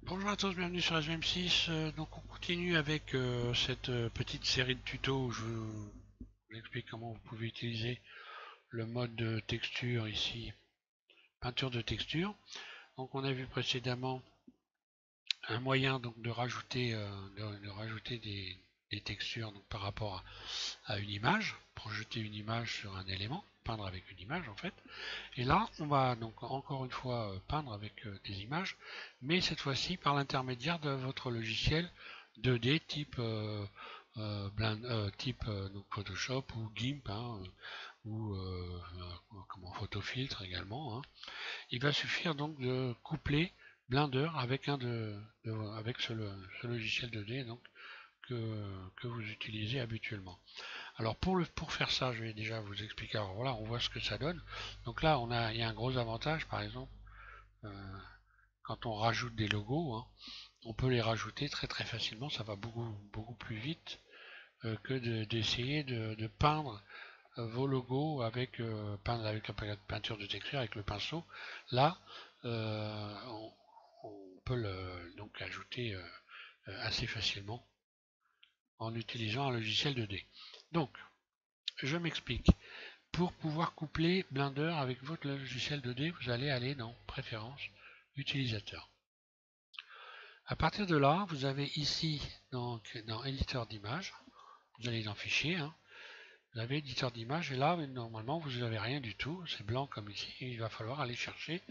Bonjour à tous, bienvenue sur SVM6. Donc on continue avec cette petite série de tutos où je vous explique comment vous pouvez utiliser le mode de texture ici, peinture de texture. Donc on a vu précédemment un moyen donc de rajouter, des textures donc, par rapport à une image, projeter une image sur un élément, peindre avec une image en fait. Et là, on va donc encore une fois peindre avec des images, mais cette fois-ci par l'intermédiaire de votre logiciel 2D type donc Photoshop ou GIMP ou comment Photofiltre également. Il va suffire donc de coupler Blender avec avec ce logiciel 2D donc que vous utilisez habituellement. Alors pour faire ça, je vais déjà vous expliquer. Alors voilà, on voit ce que ça donne. Donc là, il y a un gros avantage, par exemple, euh, quand on rajoute des logos, hein, on peut les rajouter très très facilement. Ça va beaucoup plus vite que d'essayer de peindre vos logos peindre avec la peinture de texture avec le pinceau. Là, on peut donc l'ajouter assez facilement en utilisant un logiciel 2D. Donc, je m'explique. Pour pouvoir coupler Blender avec votre logiciel 2D, vous allez aller dans Préférences, Utilisateur. À partir de là, vous avez ici donc dans Éditeur d'images, vous allez dans Fichier, hein, vous avez Éditeur d'images et là, normalement, vous n'avez rien du tout, c'est blanc comme ici, et il va falloir aller chercher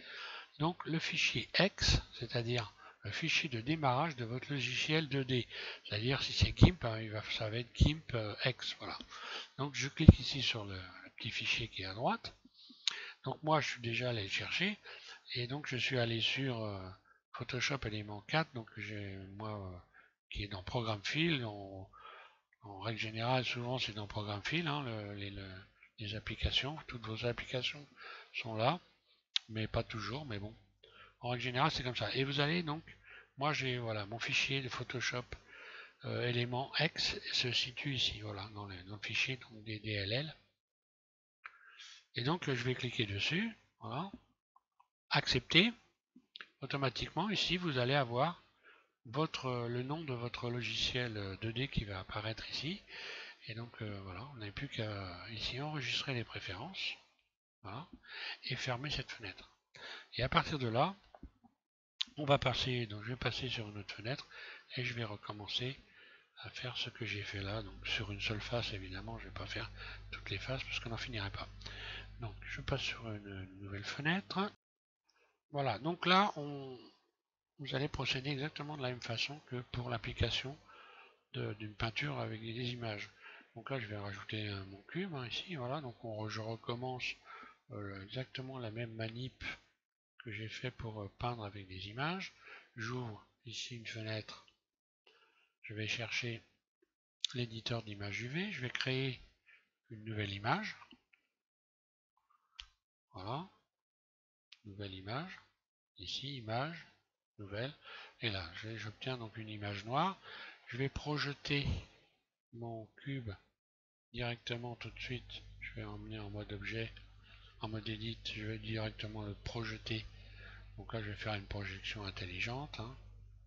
donc le fichier X, c'est-à-dire le fichier de démarrage de votre logiciel 2D. C'est-à-dire si c'est GIMP, hein, ça va être GIMP X, voilà. Donc je clique ici sur le petit fichier qui est à droite. Donc moi, je suis déjà allé le chercher. Et donc je suis allé sur Photoshop élément 4, donc j'ai moi qui est dans Programme Fill. En règle générale, souvent c'est dans Programme Fill, hein, les applications. Toutes vos applications sont là, mais pas toujours, mais bon. En règle générale, c'est comme ça. Et vous allez donc, moi j'ai voilà mon fichier de Photoshop élément X se situe ici, voilà, dans le fichier donc, des DLL. Et donc je vais cliquer dessus, voilà, accepter. Automatiquement ici vous allez avoir le nom de votre logiciel 2D qui va apparaître ici. Et donc voilà, on n'a plus qu'à ici enregistrer les préférences, voilà, et fermer cette fenêtre. Et à partir de là, on va passer, donc je vais passer sur une autre fenêtre et je vais recommencer à faire ce que j'ai fait là. Donc sur une seule face, évidemment, je ne vais pas faire toutes les faces parce qu'on n'en finirait pas. Donc je passe sur une nouvelle fenêtre. Voilà, donc là, vous allez procéder exactement de la même façon que pour l'application d'une peinture avec des images. Donc là, je vais rajouter mon cube hein, ici. Voilà, donc je recommence exactement la même manip que j'ai fait pour peindre avec des images. J'ouvre ici une fenêtre. Je vais chercher l'éditeur d'images UV. Je vais créer une nouvelle image. Voilà, nouvelle image. Ici, image, nouvelle. Et là, j'obtiens donc une image noire. Je vais projeter mon cube directement tout de suite. Je vais emmener en mode objet, en mode edit. Je vais directement le projeter. Donc là, je vais faire une projection intelligente. Hein.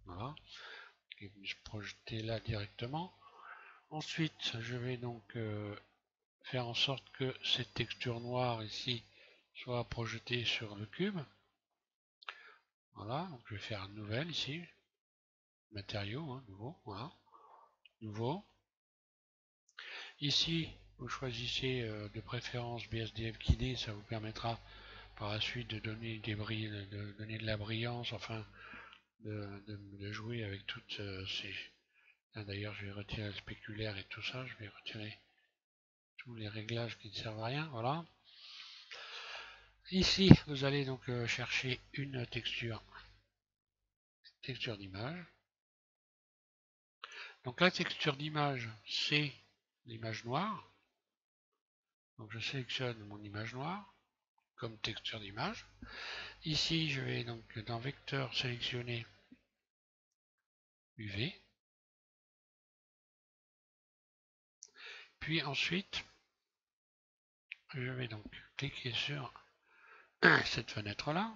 Voilà. Et je projeter là directement. Ensuite, je vais donc faire en sorte que cette texture noire ici soit projetée sur le cube. Voilà, donc je vais faire nouvelle ici, matériaux, hein, nouveau, voilà, nouveau. Ici, vous choisissez de préférence BSDF Kidé, ça vous permettra par la suite de donner de donner de la brillance, enfin de jouer avec toutes ces. D'ailleurs, je vais retirer le spéculaire et tout ça, je vais retirer tous les réglages qui ne servent à rien, voilà. Ici, vous allez donc chercher une texture d'image. Donc la texture d'image, c'est l'image noire. Donc je sélectionne mon image noire comme texture d'image. Ici, je vais donc dans vecteur sélectionner UV. Puis ensuite, je vais donc cliquer sur cette fenêtre-là.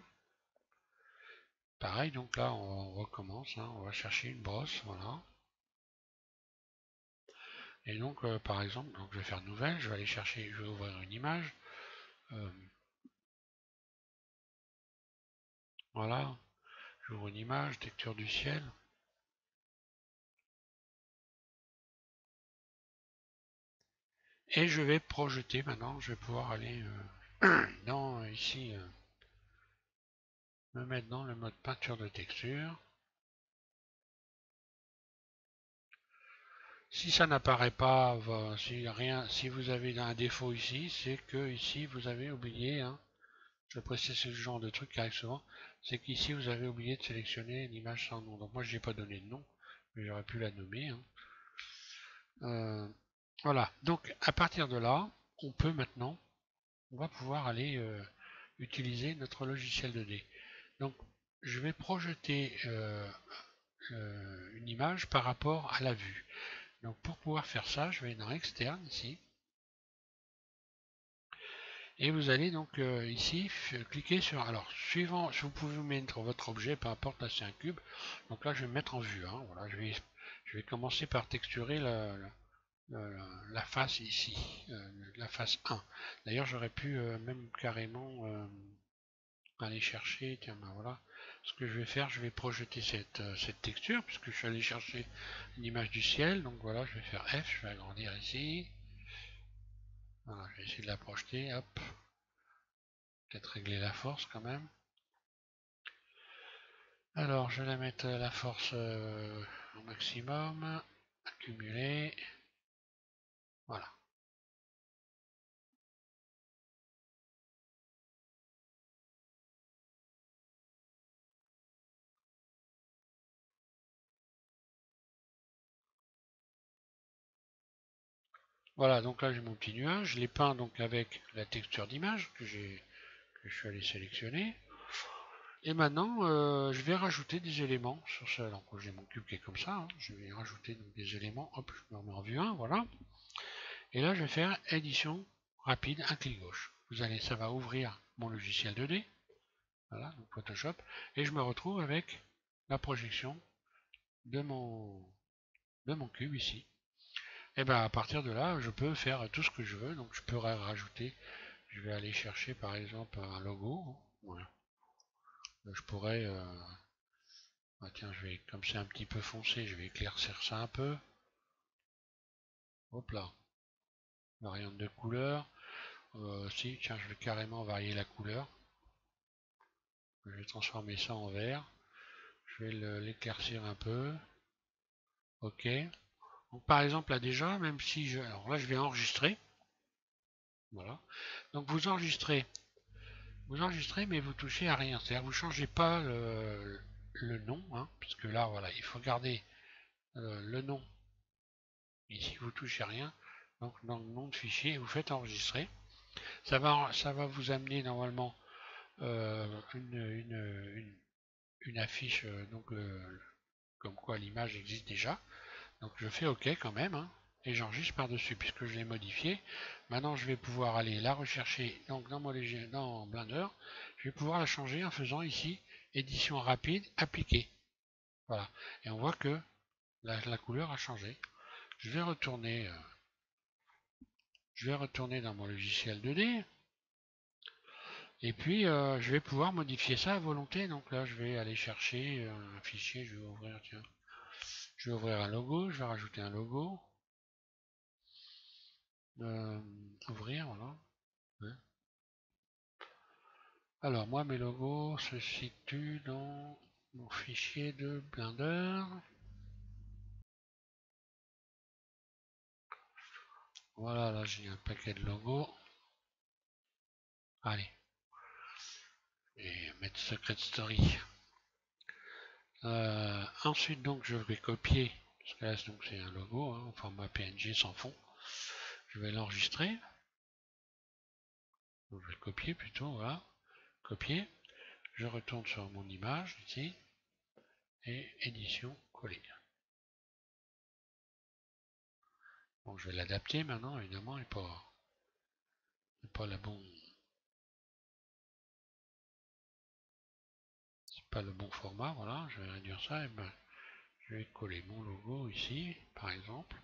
Pareil, donc là on recommence, hein, on va chercher une brosse, voilà. Et donc par exemple, donc je vais faire nouvelle, je vais aller chercher, je vais ouvrir une image. Voilà, j'ouvre une image, texture du ciel. Et je vais projeter maintenant, je vais pouvoir aller dans ici, me mettre dans le mode peinture de texture. Si ça n'apparaît pas, si vous avez un défaut ici, c'est que ici vous avez oublié, hein, je précise ce genre de truc qui arrive souvent, c'est qu'ici vous avez oublié de sélectionner une image sans nom. Donc moi je n'ai pas donné de nom, mais j'aurais pu la nommer, hein. Voilà, donc à partir de là, on peut maintenant, on va pouvoir aller utiliser notre logiciel 2D. Donc je vais projeter une image par rapport à la vue. Donc pour pouvoir faire ça, je vais dans externe ici. Et vous allez donc ici cliquer sur, alors suivant, si vous pouvez mettre votre objet, peu importe, là c'est un cube. Donc là je vais me mettre en vue, hein, voilà, je vais commencer par texturer la face ici, la face 1. D'ailleurs j'aurais pu même carrément aller chercher, tiens ben voilà, ce que je vais faire, je vais projeter cette texture, puisque je suis allé chercher une image du ciel, donc voilà, je vais faire F, je vais agrandir ici, voilà, je vais essayer de la projeter, hop, peut-être régler la force quand même. Alors je vais la mettre la force au maximum, accumuler, voilà. Voilà, donc là j'ai mon petit nuage, je l'ai peint donc avec la texture d'image que je suis allé sélectionner. Et maintenant, je vais rajouter des éléments sur ce. Alors, j'ai mon cube qui est comme ça, hein, je vais rajouter donc, des éléments. Hop, je me remets en vue 1, voilà. Et là, je vais faire édition rapide, un clic gauche. Vous allez, ça va ouvrir mon logiciel 2D, voilà, donc Photoshop, et je me retrouve avec la projection de mon cube ici. Et bien, à partir de là, je peux faire tout ce que je veux. Donc, je peux rajouter. Je vais aller chercher, par exemple, un logo. Voilà. Je pourrais ah tiens, comme c'est un petit peu foncé, je vais éclaircir ça un peu. Hop là. Variante de couleur. Si, tiens, je vais carrément varier la couleur. Je vais transformer ça en vert. Je vais l'éclaircir un peu. Ok. Donc par exemple là déjà, même si je. Alors là je vais enregistrer. Voilà. Donc vous enregistrez mais vous touchez à rien. C'est-à-dire vous ne changez pas le nom, hein, puisque là voilà, il faut garder le nom. Ici vous touchez à rien. Donc dans le nom de fichier, vous faites enregistrer. Ça va vous amener normalement une affiche donc comme quoi l'image existe déjà. Donc je fais OK quand même, hein, et j'enregistre par-dessus puisque je l'ai modifié. Maintenant je vais pouvoir aller la rechercher donc dans Blender. Je vais pouvoir la changer en faisant ici édition rapide, appliquer. Voilà. Et on voit que la couleur a changé. Je vais retourner, dans mon logiciel 2D. Et puis je vais pouvoir modifier ça à volonté. Donc là je vais aller chercher un fichier, je vais ouvrir, tiens. Je vais ouvrir un logo, je vais rajouter un logo. Ouvrir, voilà. Ouais. Alors moi mes logos se situent dans mon fichier de Blender. Voilà, là j'ai un paquet de logos. Allez. Et mettre Secret Story. Ensuite donc je vais copier, parce que là donc c'est un logo, hein, en format PNG sans fond. Je vais l'enregistrer. Donc je vais le copier plutôt, voilà. Copier. Je retourne sur mon image ici. Et édition coller. Bon, je vais l'adapter maintenant, évidemment, et pas la bonne. pas le bon format, voilà, je vais réduire ça et ben, je vais coller mon logo ici, par exemple.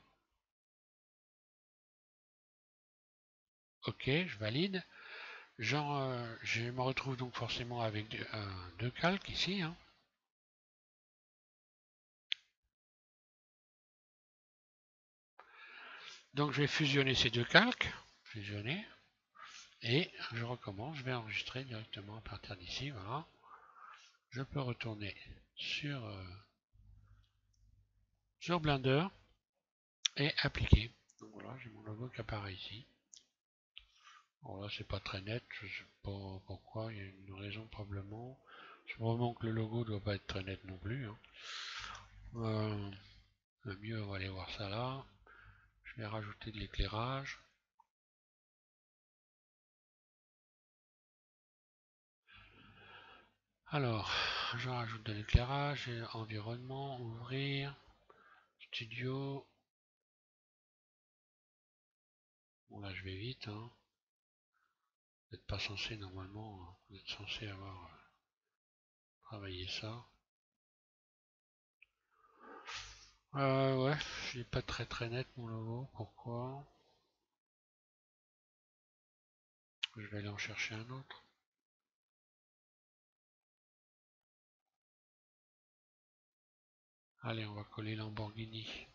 Ok, je valide. Je me retrouve donc forcément avec deux calques ici, hein. Donc je vais fusionner ces deux calques, fusionner, et je recommence, je vais enregistrer directement à partir d'ici, voilà. Je peux retourner sur Blender et appliquer. Donc voilà, j'ai mon logo qui apparaît ici. Bon là c'est pas très net, je sais pas pourquoi, il y a une raison probablement. C'est probablement que le logo doit pas être très net non plus, hein. Le mieux, on va aller voir ça là. Je vais rajouter de l'éclairage. Alors, je rajoute de l'éclairage, environnement, ouvrir, studio. Bon là je vais vite, hein. Vous n'êtes pas censé normalement, vous êtes censé avoir travaillé ça. Ouais, il n'est pas très net mon logo, pourquoi? Je vais aller en chercher un autre. Allez, on va coller Lamborghini.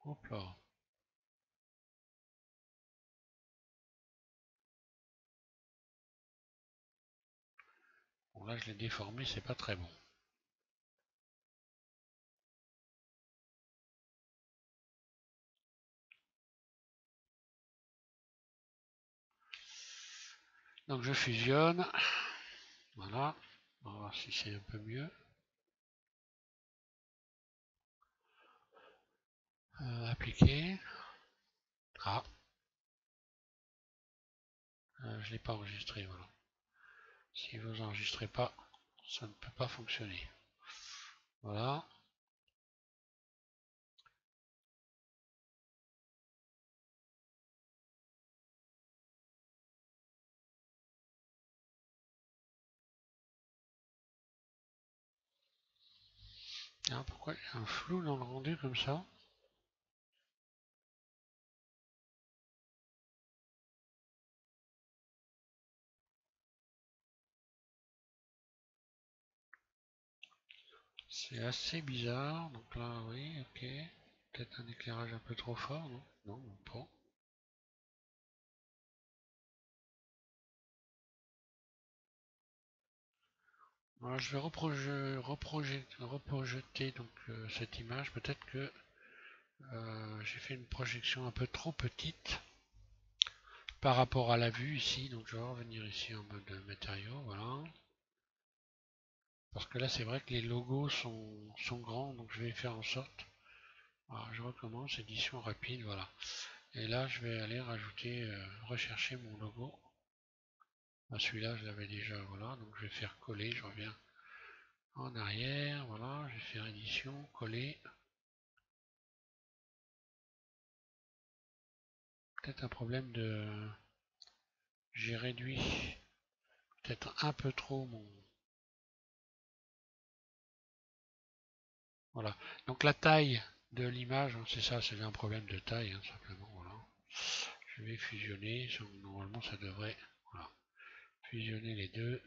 Hop là. Bon là je l'ai déformé, c'est pas très bon. Donc je fusionne. Voilà. On va voir si c'est un peu mieux. Appliquer. Ah, je ne l'ai pas enregistré, voilà. Si vous enregistrez pas, ça ne peut pas fonctionner. Voilà. Ah, pourquoi il y a un flou dans le rendu comme ça? C'est assez bizarre. Donc là, oui, ok. Peut-être un éclairage un peu trop fort, non? Non, pas. Voilà, je vais reprojeter donc cette image. Peut-être que j'ai fait une projection un peu trop petite par rapport à la vue ici. Donc je vais revenir ici en mode matériaux, voilà. Parce que là, c'est vrai que les logos sont grands, donc je vais faire en sorte. Voilà, je recommence, édition rapide, voilà. Et là, je vais aller rajouter, rechercher mon logo. Ah, celui-là, je l'avais déjà, voilà. Donc je vais faire coller, je reviens en arrière, voilà. Je vais faire édition, coller. Peut-être un problème de. J'ai réduit peut-être un peu trop mon. Voilà. Donc la taille de l'image, hein, c'est ça, c'est un problème de taille, hein, simplement, voilà. Je vais fusionner, normalement ça devrait. Voilà. Fusionner les deux.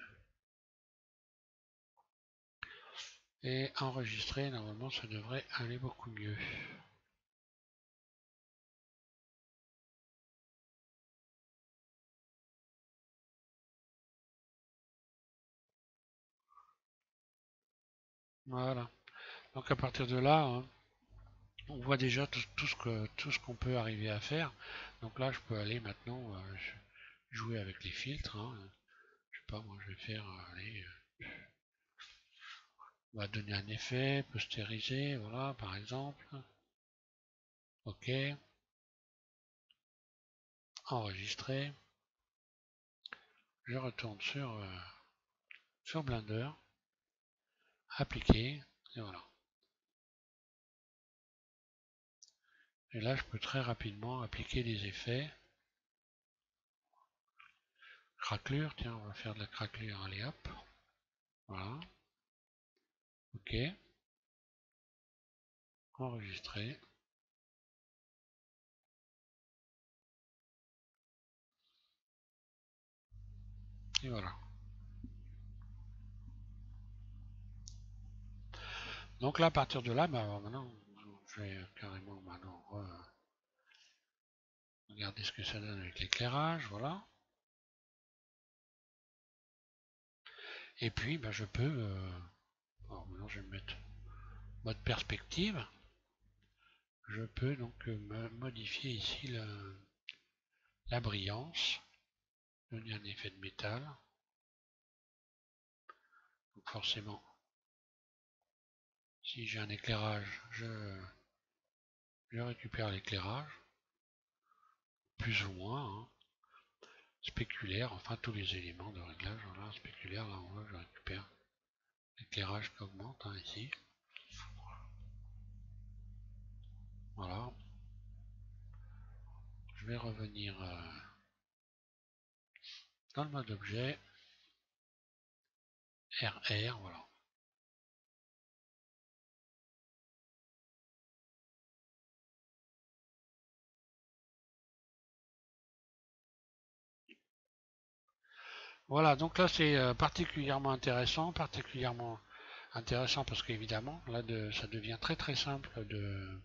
Et enregistrer, normalement ça devrait aller beaucoup mieux. Voilà. Donc à partir de là, hein, on voit déjà tout ce qu'on peut arriver à faire. Donc là, je peux aller maintenant jouer avec les filtres, hein. Je sais pas, moi je vais faire, allez, on va donner un effet, postériser, voilà, par exemple. Ok. enregistrer. Je retourne sur Blender, appliquer, et voilà. Et là, je peux très rapidement appliquer des effets. Craquelure, tiens, on va faire de la craquelure, allez hop. Voilà. Ok. Enregistrer. Et voilà. Donc là, à partir de là, bah, maintenant, je vais carrément maintenant regarder ce que ça donne avec l'éclairage, voilà. Et puis, bah, je peux, alors maintenant je vais me mettre mode perspective. Je peux donc modifier ici la brillance, donner un effet de métal. Donc forcément, si j'ai un éclairage, je récupère l'éclairage, plus ou moins, hein, spéculaire, enfin tous les éléments de réglage, voilà, spéculaire, là on voit, je récupère l'éclairage qui augmente, hein, ici. Voilà. Je vais revenir dans le mode objet, RR, voilà. Voilà, donc là c'est particulièrement intéressant, parce qu'évidemment, là ça devient très très simple de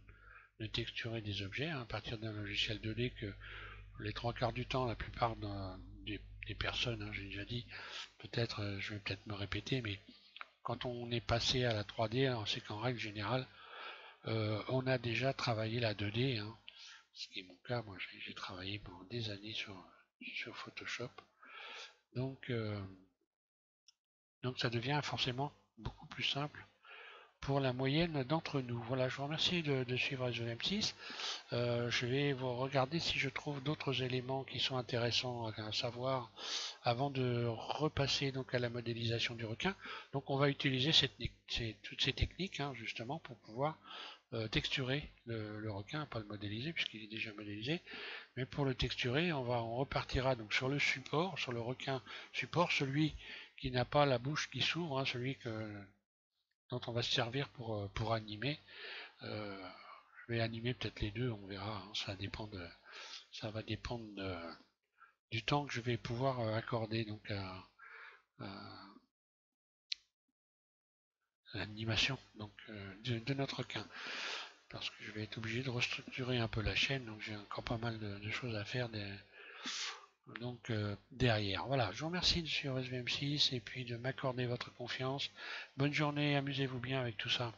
texturer des objets, hein, à partir d'un logiciel 2D que les trois quarts du temps, la plupart des personnes, hein, j'ai déjà dit, peut-être, je vais peut-être me répéter, mais quand on est passé à la 3D, hein, c'est qu'en règle générale, on a déjà travaillé la 2D, hein, ce qui est mon cas, moi j'ai travaillé pendant des années sur Photoshop, donc, donc ça devient forcément beaucoup plus simple pour la moyenne d'entre nous. Voilà, je vous remercie de suivre SVM6. Je vais vous regarder si je trouve d'autres éléments qui sont intéressants à savoir avant de repasser donc à la modélisation du requin. Donc on va utiliser toutes ces techniques, hein, justement pour pouvoir texturer le requin, pas le modéliser puisqu'il est déjà modélisé, mais pour le texturer, on repartira donc sur le support, sur le requin support, celui qui n'a pas la bouche qui s'ouvre, hein, celui dont on va se servir pour animer. Je vais animer peut-être les deux, on verra, hein, ça va dépendre du temps que je vais pouvoir accorder donc à l'animation de notre requin. Parce que je vais être obligé de restructurer un peu la chaîne, donc j'ai encore pas mal de choses à faire donc derrière. Voilà, je vous remercie de suivre SVM6 et puis de m'accorder votre confiance. Bonne journée, amusez-vous bien avec tout ça.